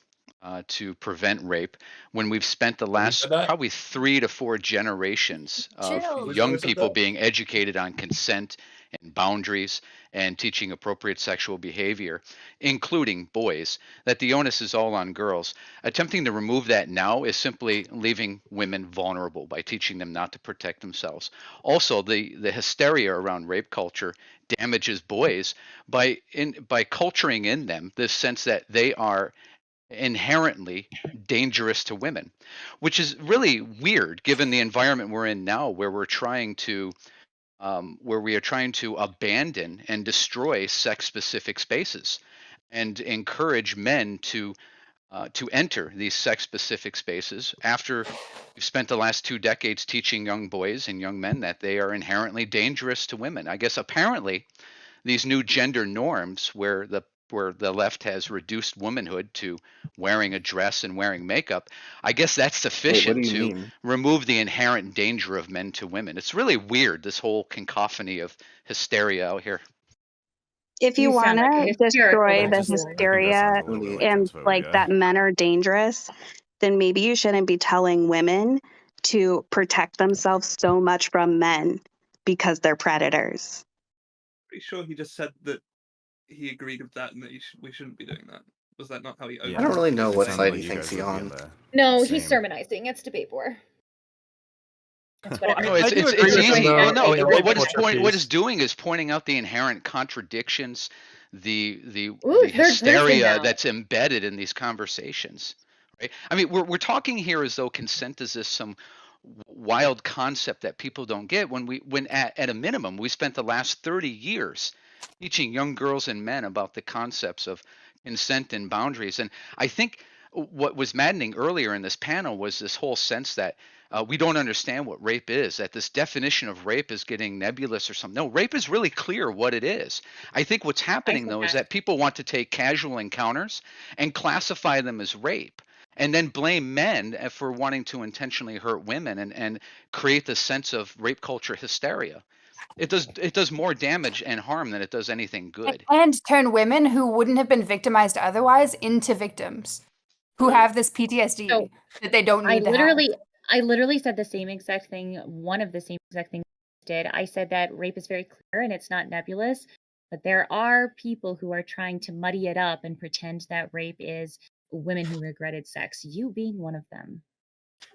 to prevent rape, when we've spent the last probably 3 to 4 generations of young people being educated on consent and boundaries and teaching appropriate sexual behavior, including boys, that the onus is all on girls. Attempting to remove that now is simply leaving women vulnerable by teaching them not to protect themselves. Also, the hysteria around rape culture damages boys by culturing in them this sense that they are inherently dangerous to women, which is really weird given the environment we're in now, where we are trying to abandon and destroy sex-specific spaces and encourage men to enter these sex-specific spaces after we've spent the last 2 decades teaching young boys and young men that they are inherently dangerous to women. I guess apparently these new gender norms where the left has reduced womanhood to wearing a dress and wearing makeup, I guess that's sufficient to remove the inherent danger of men to women. It's really weird, this whole cacophony of hysteria out here. If you want to destroy the hysteria and like that men are dangerous, then maybe you shouldn't be telling women to protect themselves so much from men because they're predators. Pretty sure he just said that he agreed with that and that we shouldn't be doing that. Was that not how he opened? I don't really know what side he thinks he's on. No, he's sermonizing. It's 𝕵𝖎𝖎𝖙. That's what No, it's easy. Well, no, what it's doing is pointing out the inherent contradictions, the hysteria that's embedded in these conversations. Right? I mean, we're talking here as though consent is some wild concept that people don't get, when at a minimum we spent the last 30 years teaching young girls and men about the concepts of consent and boundaries. And I think what was maddening earlier in this panel was this whole sense that we don't understand what rape is, that this definition of rape is getting nebulous or something. No, rape is really clear what it is. I think what's happening, though, is that people want to take casual encounters and classify them as rape, and then blame men for wanting to intentionally hurt women and create this sense of rape culture hysteria. It does more damage and harm than it does anything good. And turn women who wouldn't have been victimized otherwise into victims who have this PTSD that they don't need to have. I literally said the same exact thing. One of the same exact things I did. I said that rape is very clear and it's not nebulous, but there are people who are trying to muddy it up and pretend that rape is women who regretted sex. You being one of them.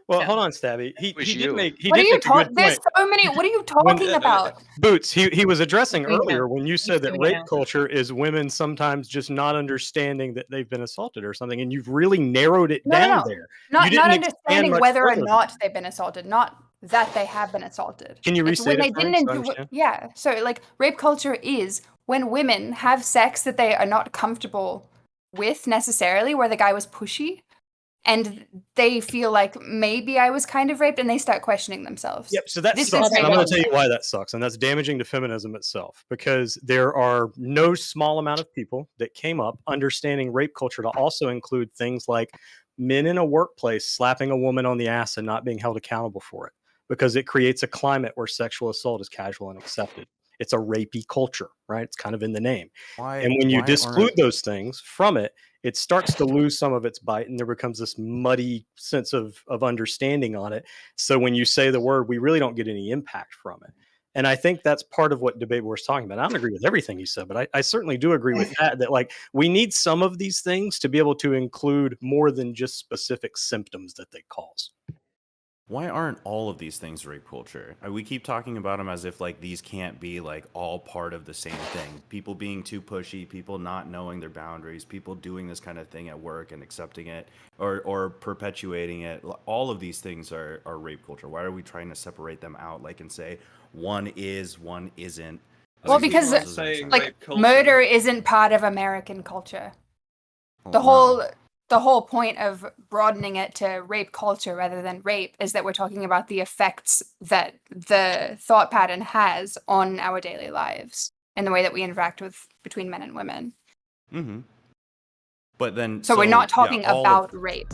Well, hold on, Stabby. He did make What are you talking? There's so many. What are you talking about? Boots, he was addressing Doing it earlier now. when you said that doing it rape now. culture is women sometimes just not understanding that they've been assaulted or something, and you've really narrowed it down there. Not You didn't expand understanding much whether or further than not they've been assaulted, not that they have been assaulted. Can you It's restate when it they for me didn't so I do understand? yeah. So like rape culture is when women have sex that they are not comfortable with necessarily, where the guy was pushy, and they feel like maybe I was kind of raped, and they start questioning themselves. Yep, so that This sucks. is And I'm going rape to tell you why that sucks. And that's damaging to feminism itself, because there are no small amount of people that came up understanding rape culture to also include things like men in a workplace slapping a woman on the ass and not being held accountable for it, because it creates a climate where sexual assault is casual and accepted. It's a rapey culture, right? It's kind of in the name. And when you disclude those things from it, it starts to lose some of its bite, and there becomes this muddy sense of understanding on it. So when you say the word, we really don't get any impact from it. And I think that's part of what debate we're talking about. I don't agree with everything you said, but I certainly do agree with that like we need some of these things to be able to include more than just specific symptoms that they cause. Why aren't all of these things rape culture? We keep talking about them as if like these can't be like all part of the same thing. People being too pushy, people not knowing their boundaries, people doing this kind of thing at work and accepting it or perpetuating it. All of these things are rape culture. Why are we trying to separate them out like and say one is, one isn't? Well, because like murder isn't part of American culture. The whole point of broadening it to rape culture rather than rape is that we're talking about the effects that the thought pattern has on our daily lives and the way that we interact with between men and women. Mm-hmm. But then, so we're not talking about rape.